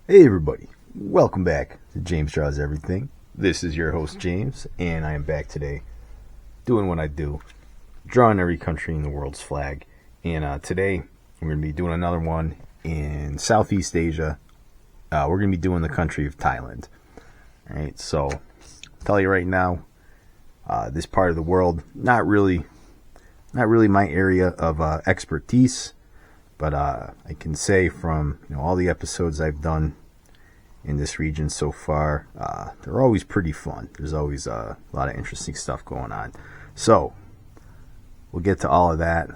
Hey everybody, welcome back to James Draws Everything. This is your host James, and I am back today doing what I do, drawing every country in the world's flag. And today we're going to be doing another one in Southeast Asia. We're going to be doing the country of Thailand. Alright, so I'll tell you right now, this part of the world, not really my area of expertise. But I can say from all the episodes I've done in this region so far, they're always pretty fun. There's always a lot of interesting stuff going on. So we'll get to all of that.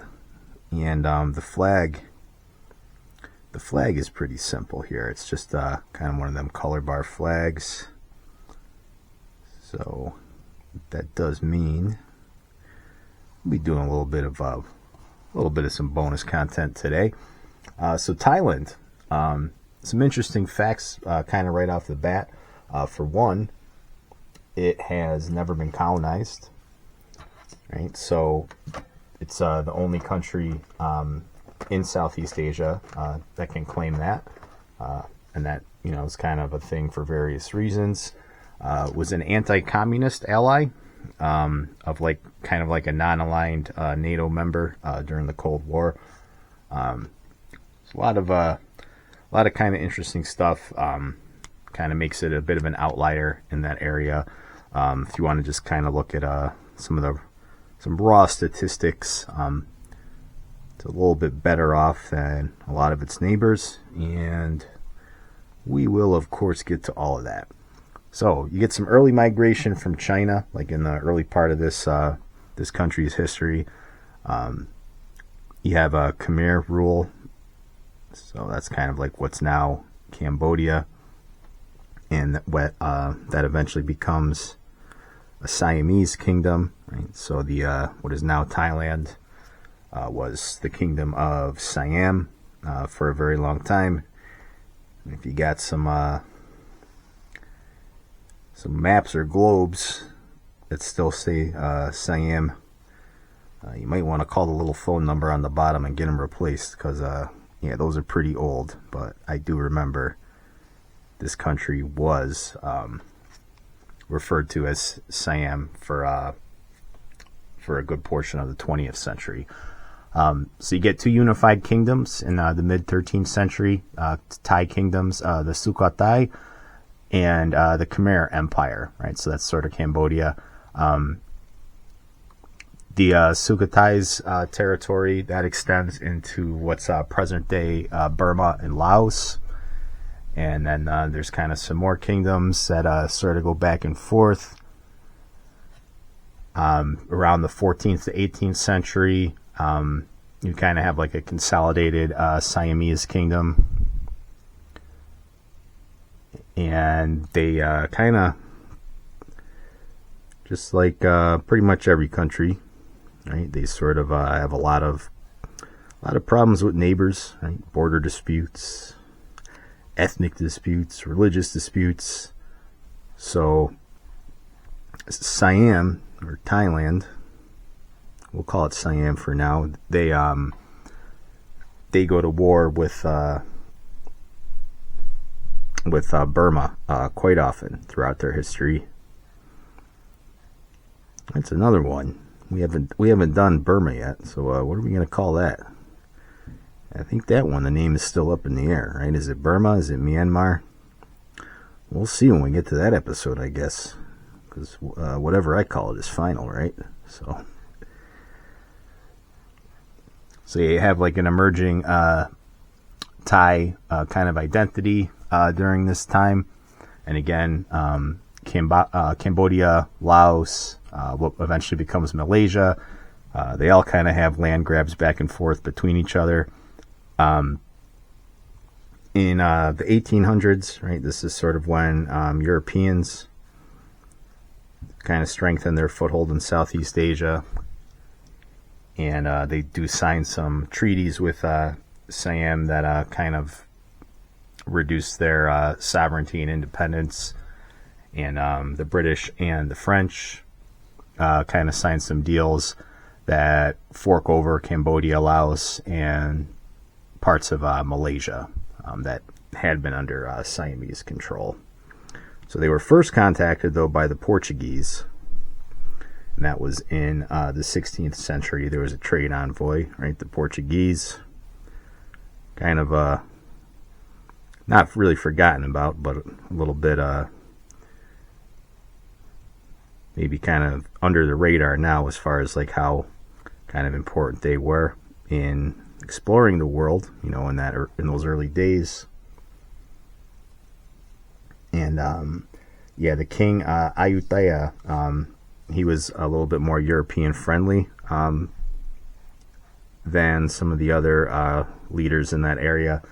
And the flag is pretty simple here. It's just kind of one of them color bar flags. So what that does mean, we'll be doing a little bit of some bonus content today. So Thailand, some interesting facts kind of right off the bat. For one, it has never been colonized. Right, so it's the only country in Southeast Asia that can claim that, and that is kind of a thing for various reasons. Was an anti-communist ally. Of kind of like a non-aligned NATO member during the Cold War. It's a lot of kind of interesting stuff. Kind of makes it a bit of an outlier in that area. If you want to just kind of look at some raw statistics, it's a little bit better off than a lot of its neighbors, and we will of course get to all of that. So you get some early migration from China, like in the early part of this country's history. You have a Khmer rule, so that's kind of like what's now Cambodia, and that eventually becomes a Siamese kingdom. Right? So the what is now Thailand was the kingdom of Siam for a very long time. If you got some maps or globes that still say Siam, you might want to call the little phone number on the bottom and get them replaced, because those are pretty old. But I do remember this country was referred to as Siam for a good portion of the 20th century. So you get two unified kingdoms in the mid 13th century, Thai kingdoms, the Sukhothai and the Khmer Empire, right? So that's sort of Cambodia. The Sukhothai's territory, that extends into what's present-day Burma and Laos. And then there's kind of some more kingdoms that sort of go back and forth. Around the 14th to 18th century, you kind of have like a consolidated Siamese kingdom. And they kind of, just like pretty much every country, right? They sort of have a lot of problems with neighbors, right? Border disputes, ethnic disputes, religious disputes. So Siam, or Thailand, we'll call it Siam for now. They go to war with Burma quite often throughout their history. That's another one. We haven't done Burma yet, so what are we going to call that? I think that one, the name is still up in the air, right? Is it Burma? Is it Myanmar? We'll see when we get to that episode, I guess, because whatever I call it is final, right? So you have like an emerging Thai kind of identity during this time, and again, Cambodia, Laos, what eventually becomes Malaysia, they all kind of have land grabs back and forth between each other. In the 1800s, right, this is sort of when Europeans kind of strengthen their foothold in Southeast Asia, and they do sign some treaties with Siam that kind of reduce their sovereignty and independence. And the British and the French kind of signed some deals that fork over Cambodia, Laos, and parts of Malaysia that had been under Siamese control. So they were first contacted, though, by the Portuguese. And that was in the 16th century. There was a trade envoy, right? The Portuguese, kind of not really forgotten about, but a little bit maybe kind of under the radar now as far as like how kind of important they were in exploring the world, in those early days. And the king Ayutthaya, he was a little bit more European friendly than some of the other leaders in that area.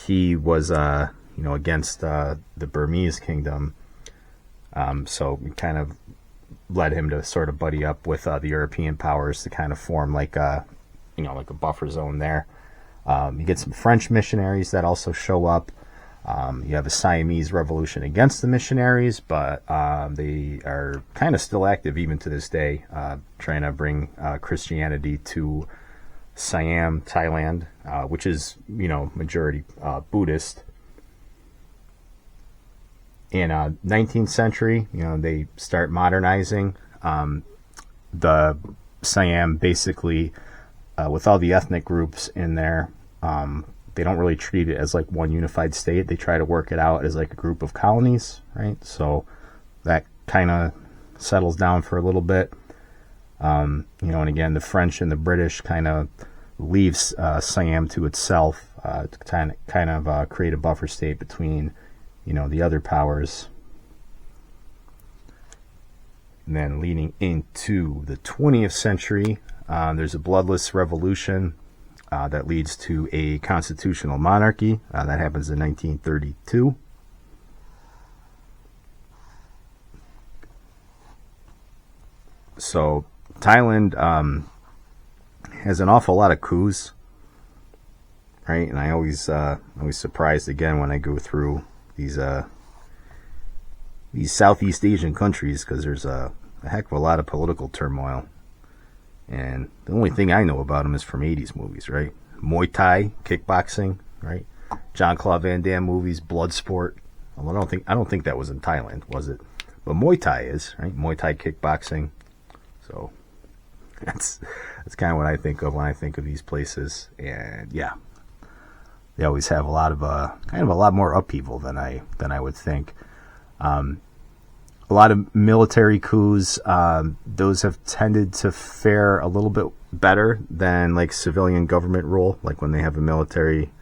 He was against the Burmese kingdom, so it kind of led him to sort of buddy up with the European powers to kind of form like a buffer zone there. You get some French missionaries that also show up. You have a Siamese revolution against the missionaries, but they are kind of still active even to this day, trying to bring Christianity to Siam, Thailand, which is, majority Buddhist. In 19th century, they start modernizing. The Siam basically, with all the ethnic groups in there, they don't really treat it as like one unified state. They try to work it out as like a group of colonies, right? So that kind of settles down for a little bit. And again, the French and the British kind of leaves Siam to itself to kind of create a buffer state between, the other powers. And then leading into the 20th century, there's a bloodless revolution that leads to a constitutional monarchy. That happens in 1932. So Thailand has an awful lot of coups, right? And I always surprised again when I go through these Southeast Asian countries, because there's a heck of a lot of political turmoil. And the only thing I know about them is from 80s movies, right? Muay Thai, kickboxing, right? Jean-Claude Van Damme movies, Bloodsport. Well, I don't think that was in Thailand, was it? But Muay Thai is, right? Muay Thai kickboxing. So that's kind of what I think of when I think of these places. And yeah, they always have a lot of kind of a lot more upheaval than I would think. A lot of military coups, those have tended to fare a little bit better than like civilian government rule, like when they have a military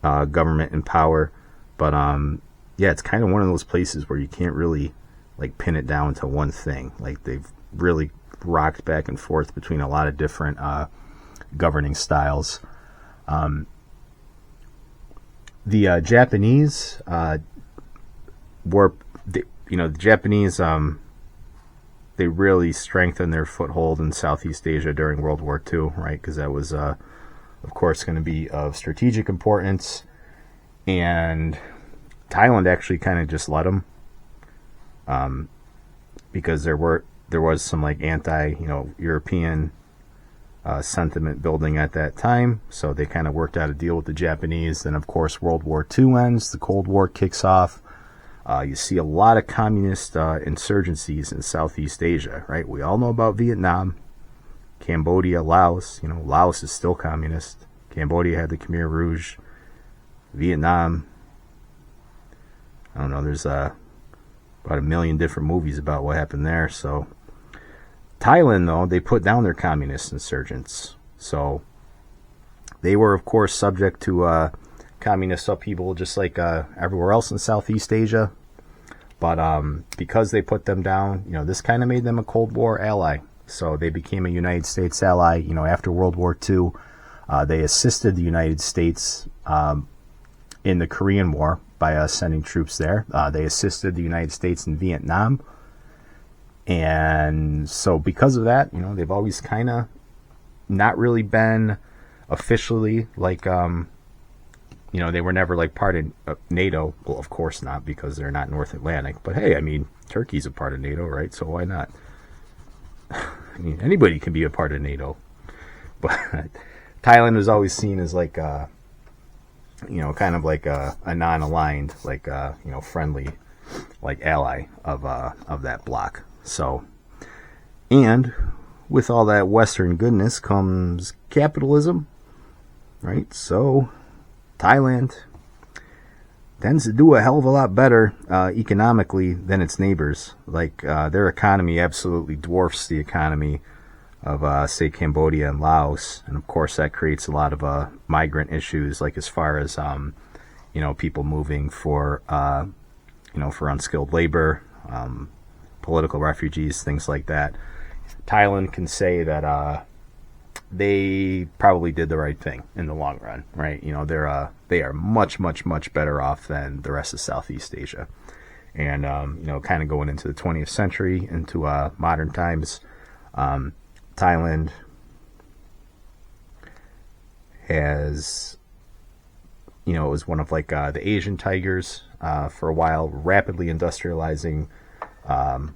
government in power. But it's kind of one of those places where you can't really like pin it down to one thing. Like they've really rocked back and forth between a lot of different governing styles. The Japanese were, the Japanese, they really strengthened their foothold in Southeast Asia during World War II, right? Because that was, of course, going to be of strategic importance. And Thailand actually kind of just let them, because there was some like anti-European sentiment building at that time. So they kind of worked out a deal with the Japanese. Then, of course, World War II ends. The Cold War kicks off. You see a lot of communist insurgencies in Southeast Asia, right? We all know about Vietnam, Cambodia, Laos. Laos is still communist. Cambodia had the Khmer Rouge. Vietnam, I don't know, there's about a million different movies about what happened there. So Thailand, though, they put down their communist insurgents. So they were, of course, subject to communist upheaval just like everywhere else in Southeast Asia. But because they put them down, this kind of made them a Cold War ally. So they became a United States ally. After World War II, they assisted the United States in the Korean War by sending troops there. They assisted the United States in Vietnam. And so because of that, they've always kind of not really been officially like, they were never like part of NATO. Well, of course not, because they're not North Atlantic. But hey, Turkey's a part of NATO, right? So why not? Anybody can be a part of NATO. But Thailand was always seen as like, kind of like a non-aligned, like friendly, like ally of that bloc. So, and with all that Western goodness comes capitalism, right? So Thailand tends to do a hell of a lot better economically than its neighbors. Like their economy absolutely dwarfs the economy of say Cambodia and Laos, and of course that creates a lot of migrant issues, like as far as people moving for for unskilled labor, political refugees, things like that. Thailand can say that they probably did the right thing in the long run, right? They are much, much, much better off than the rest of Southeast Asia. And, kind of going into the 20th century, into modern times, Thailand has, it was one of like the Asian tigers for a while, rapidly industrializing,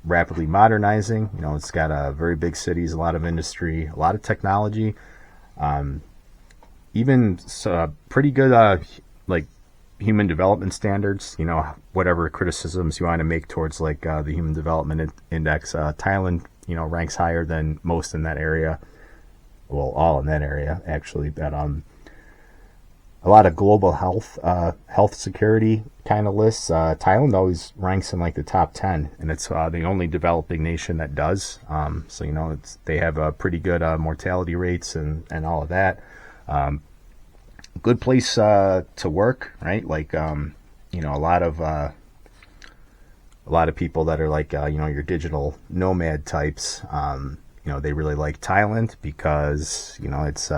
rapidly modernizing. It's got very big cities, a lot of industry, a lot of technology, even pretty good like human development standards. Whatever criticisms you want to make towards like the Human Development Index, Thailand ranks higher than most in that area. Well, all in that area actually. That a lot of global health security kind of lists. Thailand always ranks in like the top 10, and it's the only developing nation that does. So they have pretty good mortality rates and all of that. Good place to work, right? Like a lot of people that are like your digital nomad types. They really like Thailand because it's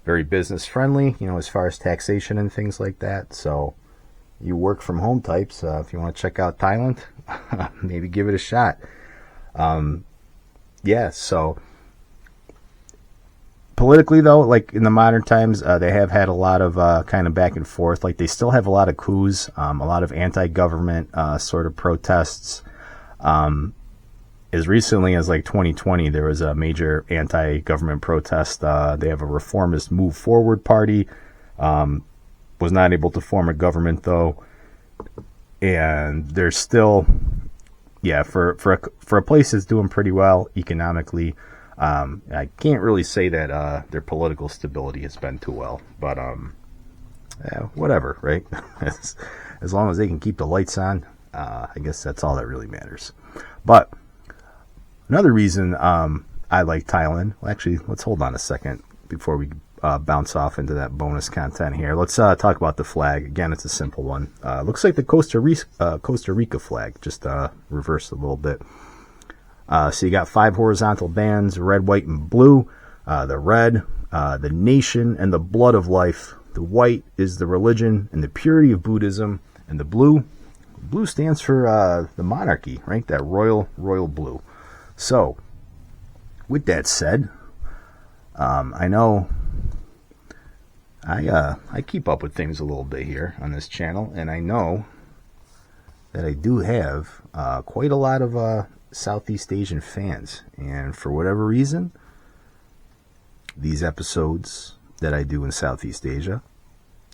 very business friendly, as far as taxation and things like that. So you work from home types, if you want to check out Thailand, maybe give it a shot. So politically though, like in the modern times, they have had a lot of kind of back and forth. Like they still have a lot of coups, a lot of anti-government sort of protests. As recently as like 2020, there was a major anti-government protest. They have a reformist Move Forward party. Was not able to form a government though, and they're still, for a place that's doing pretty well economically. I can't really say that their political stability has been too well, but whatever, right? as long as they can keep the lights on, I guess that's all that really matters. But another reason I like Thailand, well, actually, let's hold on a second before we bounce off into that bonus content here. Let's talk about the flag. Again, it's a simple one. Looks like the Costa Rica flag, just reversed a little bit. So you got 5 horizontal bands, red, white, and blue. The red, the nation and the blood of life. The white is the religion and the purity of Buddhism. And the blue stands for the monarchy, right? That royal blue. So, with that said, I know I keep up with things a little bit here on this channel, and I know that I do have quite a lot of Southeast Asian fans, and for whatever reason, these episodes that I do in Southeast Asia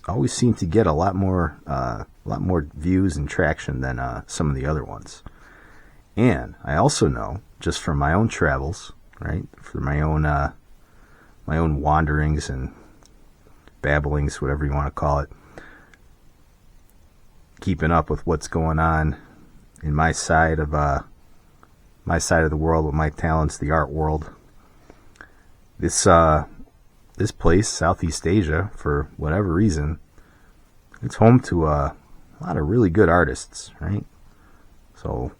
always seem to get a lot more views and traction than some of the other ones. And I also know, just from my own travels, right, for my own wanderings and babblings, whatever you want to call it, keeping up with what's going on in my side of the world with my talents, the art world. This place, Southeast Asia, for whatever reason, it's home to a lot of really good artists, right? So,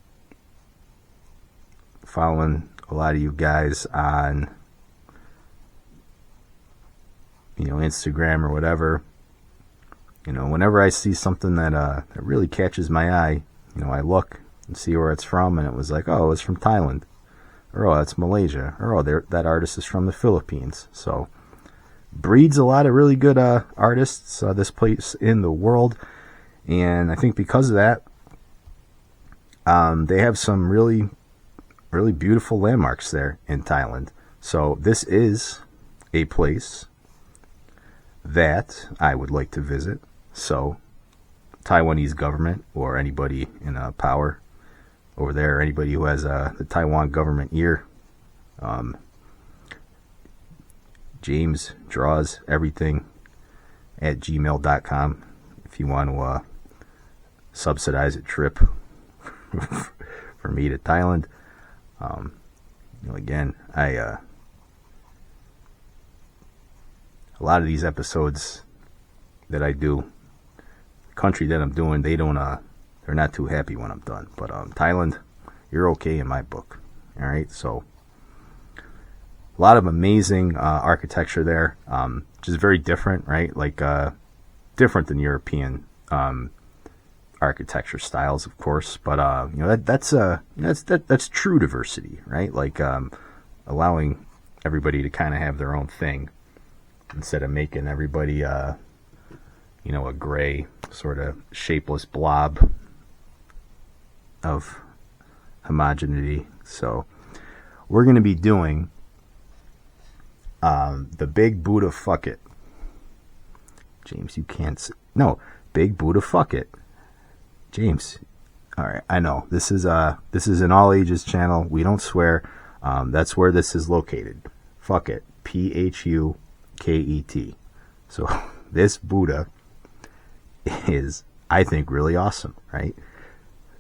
following a lot of you guys on, Instagram or whatever, whenever I see something that really catches my eye, I look and see where it's from, and it was like, oh, it's from Thailand, or oh, that's Malaysia, or oh, that artist is from the Philippines. So breeds a lot of really good artists, this place in the world, and I think because of that, they have some really, really beautiful landmarks there in Thailand. So this is a place that I would like to visit. So, Taiwanese government or anybody in power over there, anybody who has the Taiwan government ear, James draws everything at gmail.com if you want to subsidize a trip for me to Thailand. Again, a lot of these episodes that I do, the country that I'm doing, they're not too happy when I'm done. But Thailand, you're okay in my book. All right, so a lot of amazing architecture there, which is very different, right? Like different than European architecture styles, of course. But that's true diversity, right? Like allowing everybody to kind of have their own thing instead of making everybody a gray sort of shapeless blob of homogeneity. So we're going to be doing the Big Buddha Fuck It. James, you can't say. No, Big Buddha Fuck It. James. All right, I know. This is an all ages channel. We don't swear. That's where this is located. Fuck it. Phuket. So this Buddha is, I think, really awesome, right?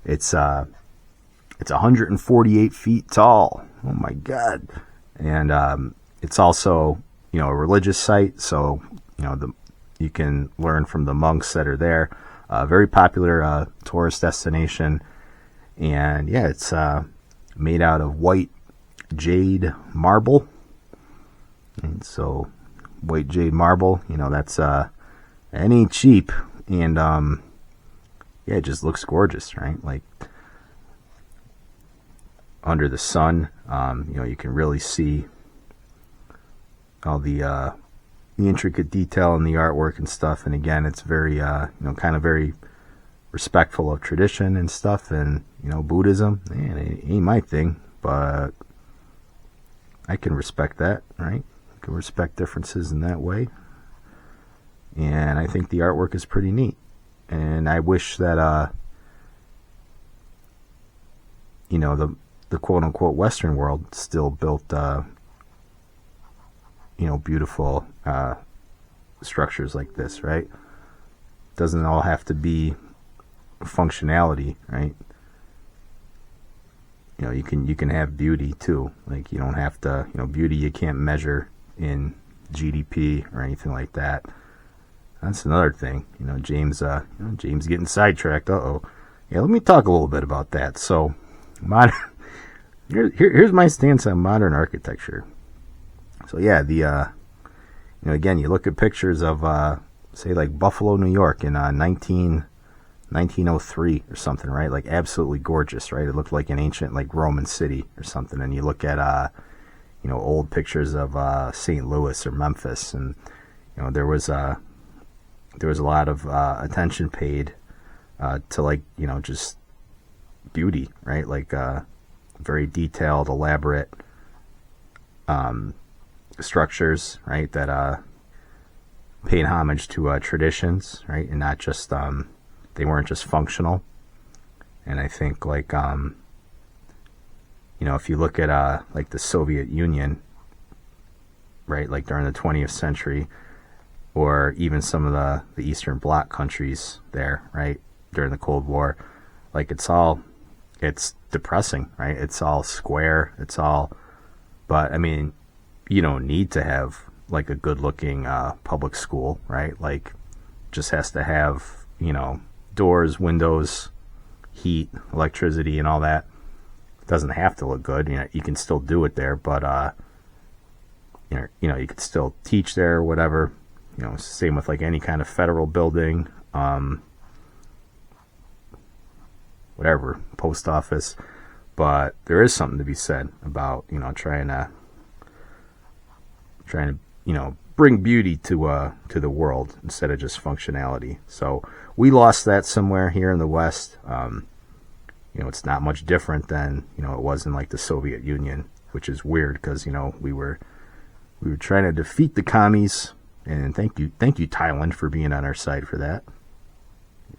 It's 148 feet tall. Oh my God. And it's also, a religious site, so you can learn from the monks that are there. Very popular tourist destination, and yeah, it's made out of white jade marble. And so, white jade marble, that's it ain't cheap, and yeah, it just looks gorgeous, right? Like under the sun, you can really see all the intricate detail in the artwork and stuff. And again, it's very kind of very respectful of tradition and stuff. And Buddhism, man, it ain't my thing, but I can respect that, right? I can respect differences in that way. And I think the artwork is pretty neat. And I wish that the quote unquote Western world still built beautiful structures like this, right? Doesn't all have to be functionality, right? You can have beauty too. Like you don't have to, beauty you can't measure in GDP or anything like that. That's another thing. James getting sidetracked. Yeah, let me talk a little bit about that. So, here's my stance on modern architecture. So yeah, again, you look at pictures of, say, like Buffalo, New York in 1903 or something, right? Like absolutely gorgeous, right? It looked like an ancient, like Roman city or something. And you look at, old pictures of St. Louis or Memphis, and there was a lot of attention paid to like just beauty, right? Like very detailed, elaborate structures, right, that paid homage to traditions, right, and not just they weren't just functional. And I think like if you look at like the Soviet Union, right, like during the 20th century, or even some of the Eastern Bloc countries there, right, during the Cold War, like it's depressing, right? It's all square, but I mean, you don't need to have like a good looking public school, right? Like just has to have, doors, windows, heat, electricity, and all that. It doesn't have to look good. You can still do it there, but you could still teach there or whatever. Same with like any kind of federal building, whatever, post office. But there is something to be said about trying to bring beauty to the world instead of just functionality. So we lost that somewhere here in the West. It's not much different than it was in like the Soviet Union, which is weird because we were trying to defeat the commies And thank you, Thailand, for being on our side for that.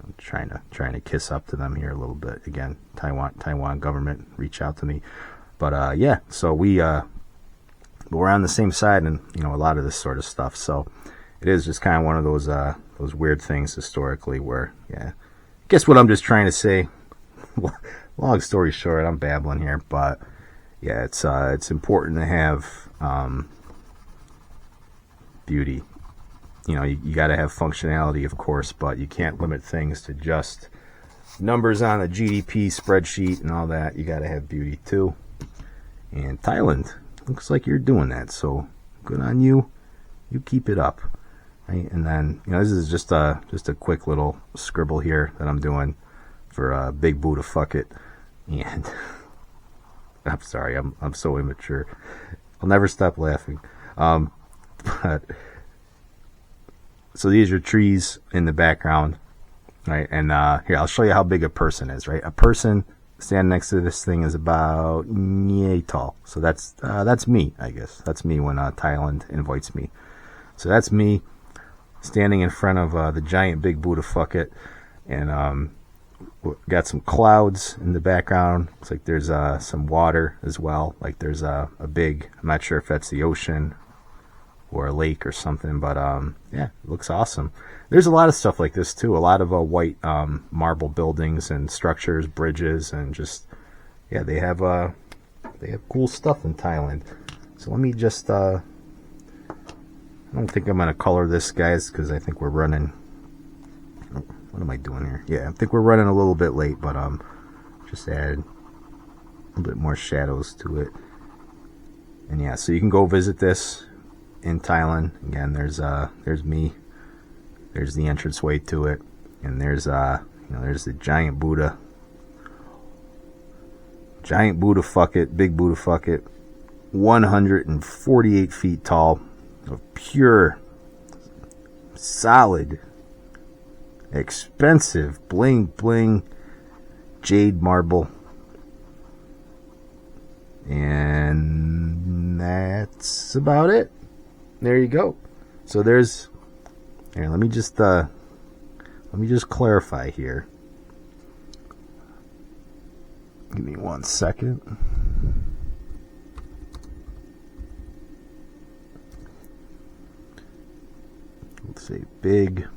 I'm trying to kiss up to them here a little bit. Again, Taiwan government, reach out to me. But yeah, so we're on the same side, and a lot of this sort of stuff. So it is just kind of one of those weird things historically where, yeah. Guess what I'm just trying to say. Long story short, I'm babbling here, but yeah, it's important to have beauty. You got to have functionality, of course, but you can't limit things to just numbers on a GDP spreadsheet and all that. You got to have beauty too. And Thailand, looks like you're doing that, so good on you. You keep it up. Right? And then, this is just a quick little scribble here that I'm doing for Big Buddha Fuck It. And I'm sorry, I'm so immature. I'll never stop laughing. But so these are trees in the background, right? And here, I'll show you how big a person is, right? A person standing next to this thing is about yay tall. So that's me, I guess. That's me when Thailand invites me. So that's me standing in front of the giant Big Buddha Fuck It, and got some clouds in the background. Looks like there's some water as well. Like there's a big, I'm not sure if that's the ocean or a lake or something, but yeah, it looks awesome. There's a lot of stuff like this too. A lot of white marble buildings and structures, bridges, and just, yeah, they have cool stuff in Thailand. So let me just I don't think I'm gonna color this, guys, because I think we're running. What am I doing here? Yeah, I think we're running a little bit late, but just add a little bit more shadows to it. And yeah, so you can go visit this in Thailand. Again, there's me. There's the entranceway to it, and there's there's the giant Buddha. Giant Buddha Fuck It, Big Buddha Fuck It, 148 feet tall, of pure, solid, expensive, bling bling jade marble. And that's about it. There you go. So there's, here, let me just clarify here. Give me 1 second. Let's say big.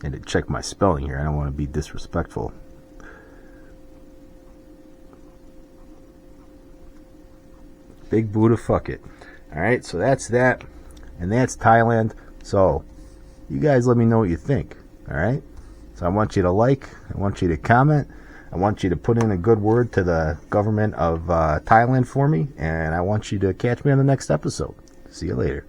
And to check my spelling here, I don't want to be disrespectful. Big Buddha Fuck It. Alright, so that's that. And that's Thailand. So, you guys let me know what you think. Alright? So I want you to like. I want you to comment. I want you to put in a good word to the government of Thailand for me. And I want you to catch me on the next episode. See you later.